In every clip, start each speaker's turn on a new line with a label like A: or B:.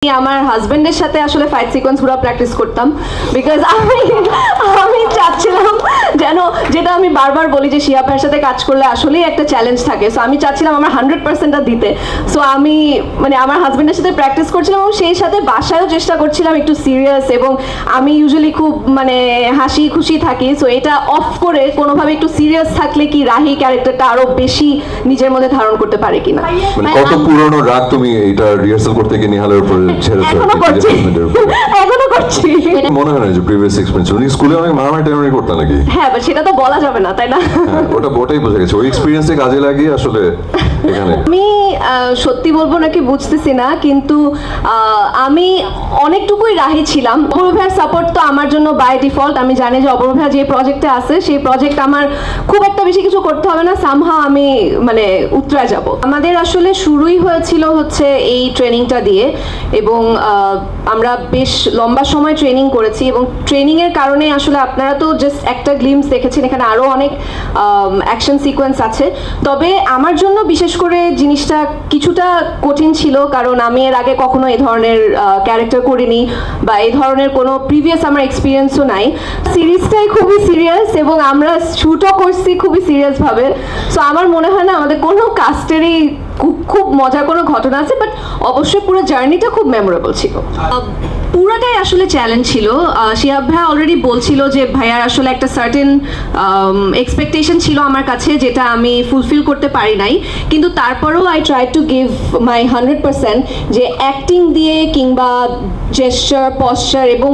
A: আমার হাজবেন্ডের সাথে আসলে ফাইট সিকোয়েন্স পুরো প্র্যাকটিস করতাম বিকজ আমি চাচ্ছিলাম যেন, যেটা আমি বারবার বলি যে শিয়া ভাইয়ের সাথে কাজ করলে আসলেই একটা চ্যালেঞ্জ থাকে, সো আমি চাচ্ছিলাম আমার 100%টা দিতে। সো আমি মানে আমার হাজবেন্ডের সাথে প্র্যাকটিস করছিলাম এবং সেই সাথে বাসায়ও চেষ্টা করছিলাম একটু সিরিয়াস, এবং আমি ইউজুয়ালি খুব মানে হাসি খুশি থাকি, সো এটা অফ করে কোনোভাবে একটু সিরিয়াস থাকলে কি রাহি ক্যারেক্টারটা আরো বেশি নিজের মধ্যে ধারণ করতে পারে কিনা।
B: মানে কত পুরনো রাগ তুমি এটা রিহার্সাল করতে গিয়ে নিহালের উপর ছেড়েছো?
A: এখনো করছি।
B: মনে হয় না যে প্রিভিয়াস এক্সপেরিয়েন্স উনি স্কুলে অনেক মারামারি টাইমারি করতেন নাকি?
A: হ্যাঁ, বাট সেটা তো বলা যাবে না, তাই না?
B: ওটাই বোঝা গেছে, ওই এক্সপেরিয়েন্সে কাজে লাগিয়ে আসলে এখানে
A: আমি সত্যি বলবো নাকি বুঝতেছি না, কিন্তু আমি অনেকটুকুই রাহি ছিলাম। অপূর্ব ভাইয়ের সাপোর্ট তো আমার জন্য বাই ডিফল্ট। আমি জানি যে অপূর্ব ভাইয়া যে প্রজেক্টে আছে সেই প্রজেক্ট আমার খুব একটা বেশি কিছু করতে হবে না, সামহাও আমি মানে উতরা যাব। আমাদের আসলে শুরুই হয়েছিল হচ্ছে এই ট্রেনিংটা দিয়ে, এবং আমরা বেশ লম্বা সময় ট্রেনিং করেছি, এবং ট্রেনিংয়ের কারণে আসলে আপনারা তো জাস্ট একটা গ্লিমস দেখেছেন, এখানে আরও অনেক অ্যাকশন সিকোয়েন্স আছে। তবে আমার জন্য বিশেষ করে জিনিসটা কিছুটা কঠিন ছিল, কারণ আমি এর আগে কখনো এই ধরনের ক্যারেক্টার করিনি বা এই ধরনের কোনো প্রিভিয়াস আমার এক্সপিরিয়েন্সও নাই। সিরিজটাই খুবই সিরিয়াস এবং আমরা শ্যুটও করছি খুবই সিরিয়াসভাবে। সো আমার মনে হয় না আমাদের কোনো কাস্টেরই খুব মজার কোনো ঘটনা আছে, বাট অবশ্যই পুরো জার্নিটা খুব মেমোরেবল ছিল। পুরাটাই আসলে চ্যালেঞ্জ ছিল। শিহাব ভাইয়া অলরেডি বলছিল যে ভাইয়ার আসলে একটা সার্টেন এক্সপেকটেশন ছিল আমার কাছে, যেটা আমি ফুলফিল করতে পারি নাই, কিন্তু তারপরেও I try to give my 100%, যে অ্যাক্টিং দিয়ে কিংবা জেস্চার পশ্চার এবং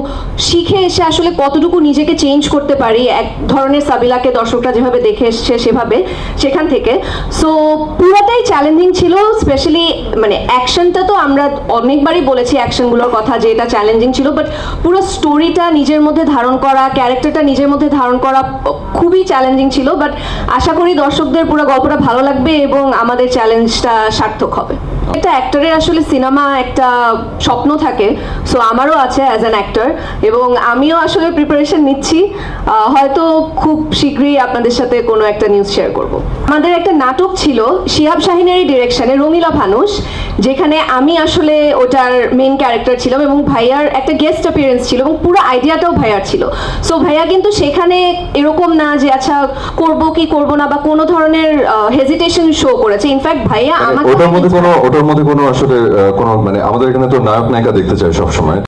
A: শিখে এসে আসলে কতটুকু নিজেকে চেঞ্জ করতে পারি এক ধরনের সাবিলাকে দর্শকরা যেভাবে দেখে এসছে সেভাবে, সেখান থেকে। সো পুরোটাই চ্যালেঞ্জিং ছিল, স্পেশালি মানে অ্যাকশনটা তো আমরা অনেকবারই বলেছি অ্যাকশনগুলোর কথা যে এটা চ্যালেঞ্জিং ছিল, বাট পুরো স্টোরিটা নিজের মধ্যে ধারণ করা, ক্যারেক্টারটা নিজের মধ্যে ধারণ করা খুবই চ্যালেঞ্জিং ছিল। বাট আশা করি দর্শকদের পুরো গল্পটা ভালো লাগবে এবং আমাদের চ্যালেঞ্জটা সার্থক হবে। একটা অ্যাক্টরের আসলে সিনেমা একটা স্বপ্ন থাকে, সো আমারও আছে অ্যাজ অ্যান অ্যাক্টর, এবং আমিও আসলে প্রিপারেশন নিচ্ছি। হয়তো খুব শীঘ্রই আপনাদের সাথে কোনো একটা নিউজ শেয়ার করব। আমাদের একটা নাটক ছিল শিহাব শাহিনেরই ডিরেকশনে, রঙিলা ফানুষ, যেখানে আমি আসলে ওটার মেইন ক্যারেক্টার ছিলাম এবং ভাইয়ার একটা গেস্ট অ্যাপিয়ারেন্স ছিল এবং পুরো আইডিয়াটাও ভাইয়ার ছিল। সো ভাইয়া কিন্তু সেখানে এরকম না যে আচ্ছা করব কি করব না বা কোনো ধরনের হেজিটেশন শো করেছে। ইনফ্যাক্ট ভাইয়া আমাকে
B: ওটার মধ্যে কোনো আসলে কোনো মানে আমাদের এখানে তো নায়ক নায়িকা দেখতে চাই সবসময়।